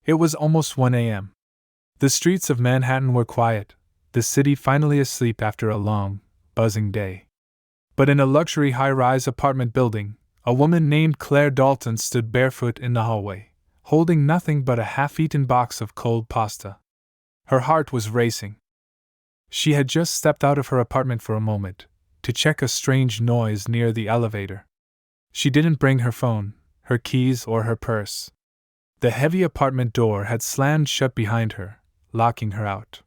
It was almost 1 a.m. The streets of Manhattan were quiet, the city finally asleep after a long, buzzing day. But in a luxury high-rise apartment building, a woman named Claire Dalton stood barefoot in the hallway, holding nothing but a half-eaten box of cold pasta. Her heart was racing. She had just stepped out of her apartment for a moment, to check a strange noise near the elevator. She didn't bring her phone, her keys, or her purse. The heavy apartment door had slammed shut behind her, locking her out.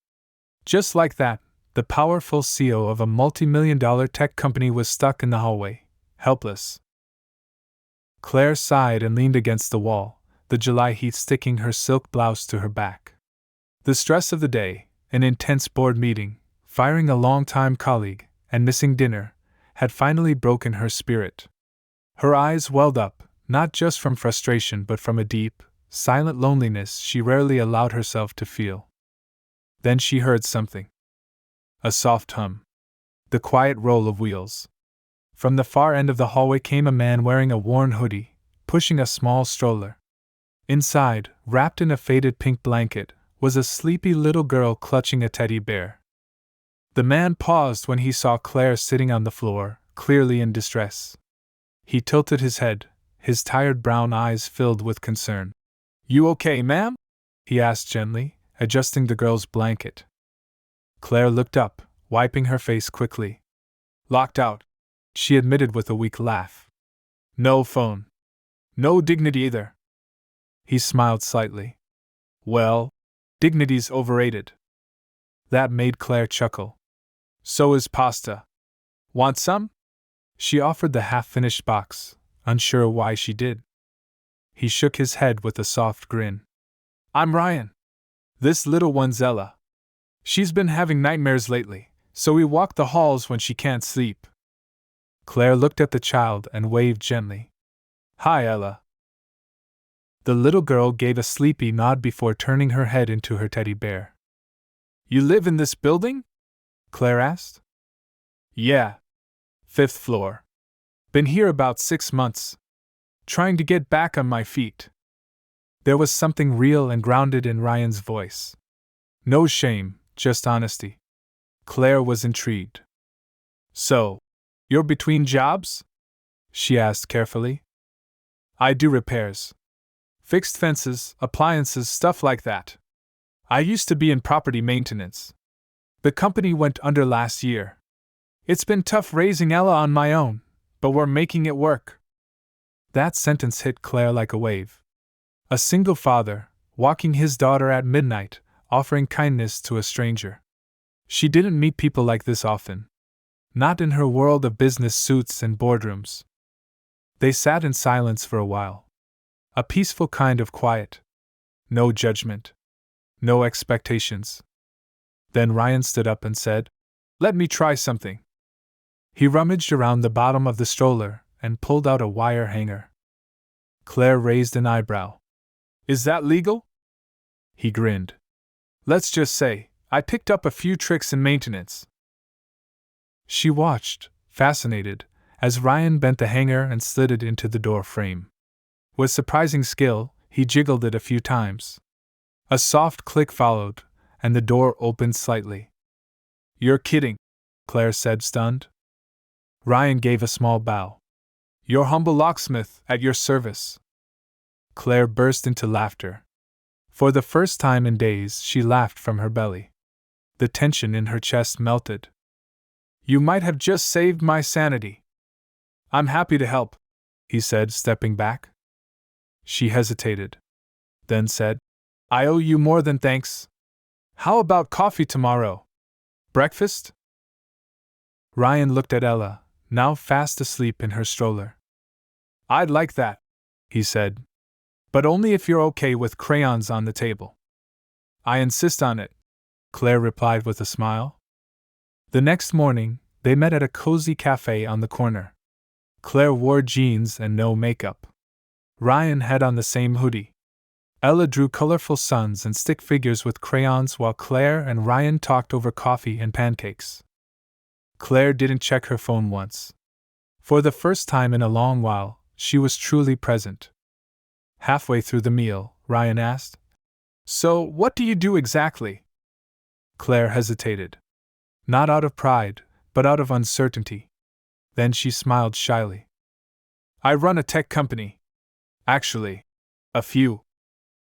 Just like that, the powerful CEO of a multi-million-dollar tech company was stuck in the hallway, helpless. Claire sighed and leaned against the wall, the July heat sticking her silk blouse to her back. The stress of the day, an intense board meeting, firing a long-time colleague, and missing dinner, had finally broken her spirit. Her eyes welled up, not just from frustration but from a deep, silent loneliness she rarely allowed herself to feel. Then she heard something. A soft hum. The quiet roll of wheels. From the far end of the hallway came a man wearing a worn hoodie, pushing a small stroller. Inside, wrapped in a faded pink blanket, was a sleepy little girl clutching a teddy bear. The man paused when he saw Claire sitting on the floor, clearly in distress. He tilted his head, his tired brown eyes filled with concern. "You okay, ma'am?" he asked gently, adjusting the girl's blanket. Claire looked up, wiping her face quickly. "Locked out," she admitted with a weak laugh. "No phone. No dignity either." He smiled slightly. "Well, dignity's overrated." That made Claire chuckle. "So is pasta. Want some?" She offered the half-finished box, unsure why she did. He shook his head with a soft grin. "I'm Ryan. This little one's Ella. She's been having nightmares lately, so we walk the halls when she can't sleep." Claire looked at the child and waved gently. "Hi, Ella." The little girl gave a sleepy nod before turning her head into her teddy bear. "You live in this building?" Claire asked. "Yeah. 5th floor. Been here about 6 months. Trying to get back on my feet." There was something real and grounded in Ryan's voice. No shame, just honesty. Claire was intrigued. "So, you're between jobs?" she asked carefully. "I do repairs. Fixed fences, appliances, stuff like that. I used to be in property maintenance. The company went under last year. It's been tough raising Ella on my own, but we're making it work." That sentence hit Claire like a wave. A single father, walking his daughter at midnight, offering kindness to a stranger. She didn't meet people like this often. Not in her world of business suits and boardrooms. They sat in silence for a while. A peaceful kind of quiet. No judgment. No expectations. Then Ryan stood up and said, "Let me try something." He rummaged around the bottom of the stroller and pulled out a wire hanger. Claire raised an eyebrow. "Is that legal?" He grinned. "Let's just say, I picked up a few tricks in maintenance." She watched, fascinated, as Ryan bent the hanger and slid it into the door frame. With surprising skill, he jiggled it a few times. A soft click followed, and the door opened slightly. "You're kidding," Claire said, stunned. Ryan gave a small bow. "Your humble locksmith, at your service." Claire burst into laughter. For the first time in days, she laughed from her belly. The tension in her chest melted. "You might have just saved my sanity." "I'm happy to help," he said, stepping back. She hesitated. Then said, "I owe you more than thanks. How about coffee tomorrow? Breakfast?" Ryan looked at Ella, now fast asleep in her stroller. "I'd like that," he said. "But only if you're okay with crayons on the table." "I insist on it," Claire replied with a smile. The next morning, they met at a cozy cafe on the corner. Claire wore jeans and no makeup. Ryan had on the same hoodie. Ella drew colorful suns and stick figures with crayons while Claire and Ryan talked over coffee and pancakes. Claire didn't check her phone once. For the first time in a long while, she was truly present. Halfway through the meal, Ryan asked, So, what do you do exactly? Claire hesitated. Not out of pride, but out of uncertainty. Then she smiled shyly. I run a tech company. Actually, a few.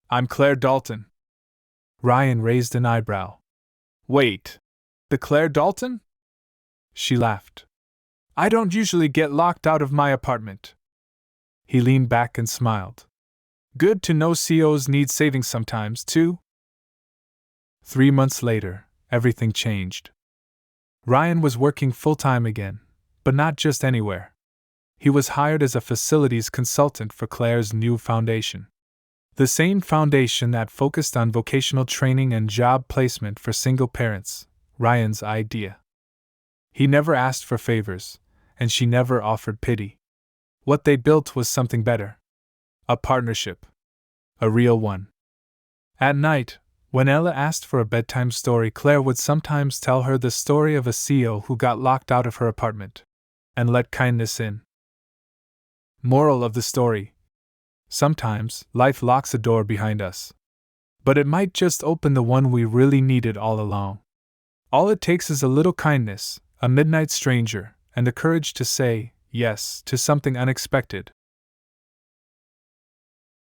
I'm Claire Dalton. Ryan raised an eyebrow. Wait, the Claire Dalton? She laughed. I don't usually get locked out of my apartment. He leaned back and smiled. Good to know CEOs need saving sometimes, too. 3 months later, everything changed. Ryan was working full-time again, but not just anywhere. He was hired as a facilities consultant for Claire's new foundation. The same foundation that focused on vocational training and job placement for single parents, Ryan's idea. He never asked for favors, and she never offered pity. What they built was something better. A partnership. A real one. At night, when Ella asked for a bedtime story, Claire would sometimes tell her the story of a CEO who got locked out of her apartment and let kindness in. Moral of the story: sometimes life locks a door behind us, but it might just open the one we really needed all along. All it takes is a little kindness, a midnight stranger, and the courage to say yes to something unexpected.